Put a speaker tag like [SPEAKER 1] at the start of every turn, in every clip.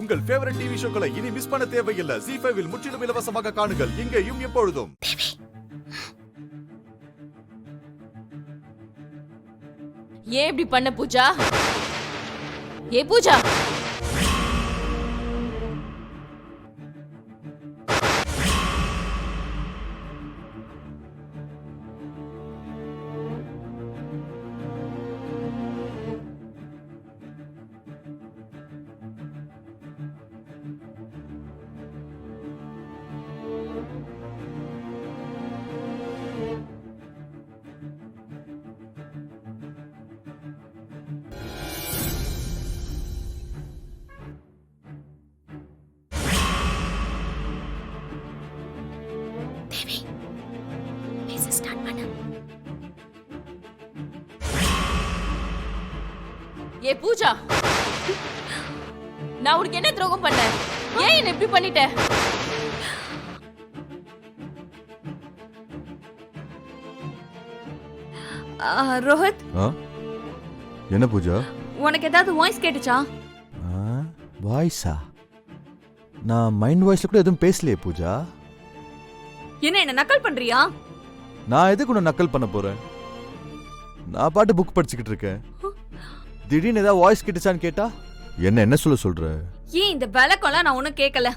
[SPEAKER 1] உங்கள் favourite TV ஷோக்களை இனி miss பண்ண தேவையில்லை. ZEE5 இல் முற்றிலும் இலவசமாக காணுங்கள். இங்கேயும் எப்பொழுதும்.
[SPEAKER 2] ஏன் இப்படி பண்ண பூஜா? ஏ பூஜா, ஏ பூஜா, நான் உனக்கு என்ன துரோகம் பண்ணேன்? ஏன் என்ன இப்படி பண்ணிட்ட?
[SPEAKER 3] ரோஹித்,
[SPEAKER 1] என்ன பூஜா?
[SPEAKER 3] உனக்கு ஏதாவது வாய்ஸ் கேட்டுச்சா?
[SPEAKER 1] வாய்ஸா? நான் மைண்ட் வாய்ஸ்ல கூட எதுவும் பேசலையே பூஜா.
[SPEAKER 3] என்ன நக்கல் பண்றியா?
[SPEAKER 1] நான் எதுக்கு உன்னை நக்கல் பண்ண போறேன்? நான் பாட்டு புக் படிச்சுக்கிட்டு இருக்கேன். திடீர்னு ஏதாவது வாய்ஸ் கேட்டுச்சான்னு கேட்டா என்ன சொல்ற?
[SPEAKER 3] ஏன் இந்த விளக்கம்லாம் நான் ஒன்னும் கேட்கல.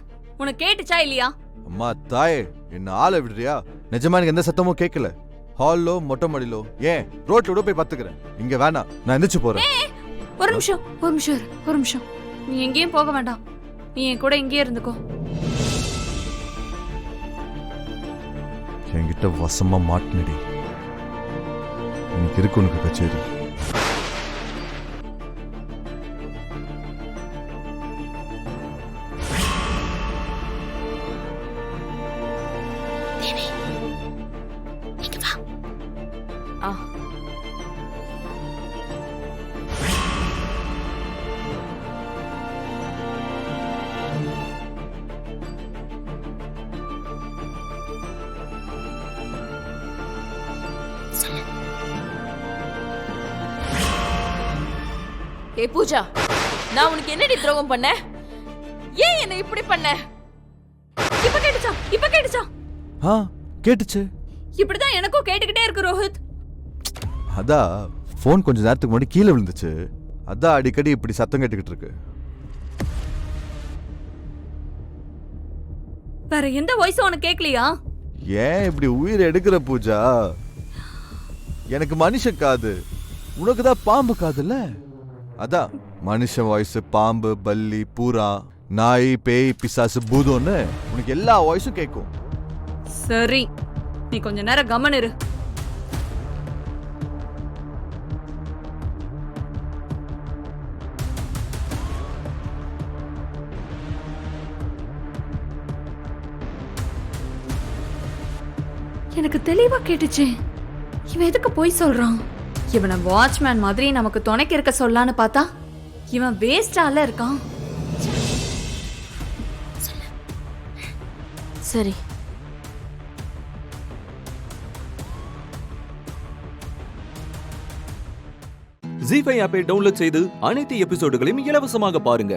[SPEAKER 3] உனக்கு கேட்டுச்சா இல்லையா?
[SPEAKER 1] அம்மா தாயே, என்ன ஆளை விடுறியா? நிஜமா எனக்கு எந்த சத்தமும் கேட்கல. ஹால்லோ மொட்டை மாடிலோ, ஏன் ரோட்ல கூட போய் பாத்துக்கிறேன். இங்க வேணாம், நான் எந்திரிச்சு போறேன்.
[SPEAKER 3] ஒரு நிமிஷம். நீ எங்கேயும் போக வேண்டாம். நீ என் கூட இங்கேயே இருந்துக்கோ.
[SPEAKER 1] என்கிட்ட வசமா மாட்டினடி. இன்னைக்கு இருக்கு உனக்கு கச்சேரி.
[SPEAKER 2] ஏ பூஜா, நான் உனக்கு என்னடி துரோகம் பண்ண? ஏன் என்ன இப்படி பண்ண?
[SPEAKER 3] இப்ப கேட்டுச்சா?
[SPEAKER 1] கேட்டுச்சு.
[SPEAKER 3] இப்படிதான் எனக்கும் கேட்டுக்கிட்டே இருக்கு ரோஹித்.
[SPEAKER 1] அதான் போன் கொஞ்ச நேரத்துக்கு முன்னாடி கீழே விழுந்துச்சு. அதான் அடிக்கடி இப்படி சத்தம் கேட்டுக்கிட்டு இருக்கு.
[SPEAKER 3] வேற எந்த வாய்ஸும் உனக்கு கேட்கலையா?
[SPEAKER 1] ஏன் இப்படி உயிர் எடுக்கிற பூஜா? எனக்கு மனுஷன் காது, உனக்கு தான் பாம்பு காதுல்ல? அதான் மனுஷன் வாய்ஸ், பாம்பு, பல்லி, பூரா, நாய், பேய், பிசாசு, பூதம்னு உனக்கு எல்லா வாய்ஸும் கேட்கும்.
[SPEAKER 3] சரி, நீ கொஞ்ச நேரம் கவனம் இரு. எனக்கு தெளிவா கேட்டுச்சு. இவன் எதுக்கு போய் சொல்றான்? இவனை வாட்ச்மேன் மாதிரி நமக்கு துணைக்கு இருக்க சொல்லான்னு பார்த்தா இவன் வேஸ்டால இருக்கான்.
[SPEAKER 2] சரி,
[SPEAKER 4] ZEE5 ஆப்பை டவுன்லோட் செய்து அனைத்து எபிசோடுகளையும் இலவசமாக பாருங்க.